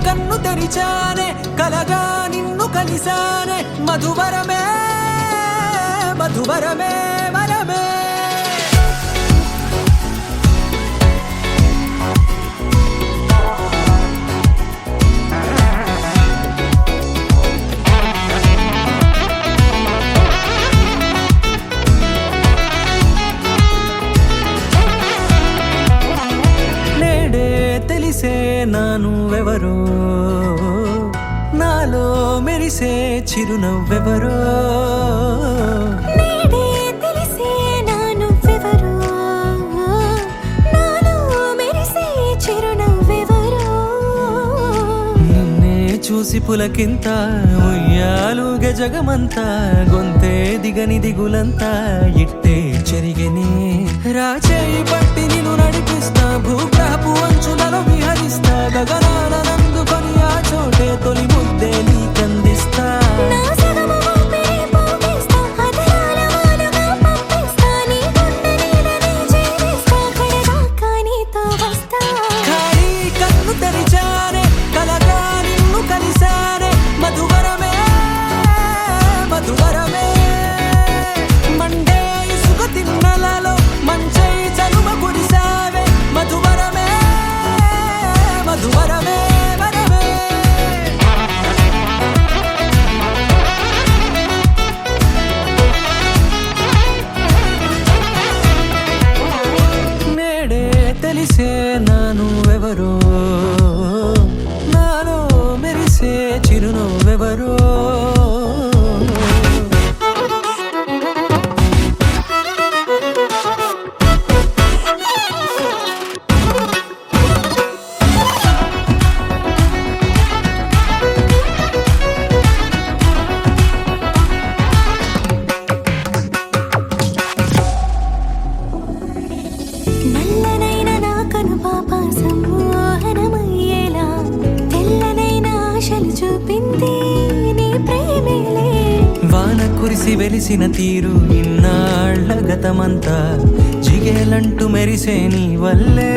కన్ను తెరిచానే కలగా నిన్ను కలిసానే మధువరమే మధువరమే వరమే తెలిసే నానువెవరో నాలో మెరిసే చిరునవ్వెవరో తెలిసే నానువెవరో నాలో మెరిసే చిరునవ్వెవరో నిన్నే చూసి పులకింత ఉయ్యాలుగ జగమంతా గొంతే దిగని దిగులంతా ఇట్టే చెరిగనే రాచేయి పట్టి నిన్ను నడిపిస్తా భూగ్రహపు అంచులలో విహరిస్తా గగనాన నందుకొని ఆ చోటే తొలి ముద్దే నీకందిస్తా నా సగము ఊపిరి పోగిస్తా అదరాల వాలుగా పంపిస్తా నీ గుండె నీడనే చేరిస్తా కడదాకా నీతో వస్తా ఖాళీ కన్ను తెరిచానే కలగా నిన్ను కలిసానే మధువరమే మధువరమే మండే ఇసుక తిన్నలలో మంచై చలుమ కురిసావే మధువరమే మధువరమే వరమే నేడే తెలిసే నానువెవరో నాలో మెరిసే చిరునవ్వెవరో నల్లనైన నా కనుపాప సమ్మోహనమయ్యేలా తెల్లనైన ఆశలు చూపింది నీ ప్రేమేలే వాన కురిసి వెలిసిన తీరు ఇన్నాళ్ల గతమంతా జిగేలంటూ మెరిసే నీ వల్లే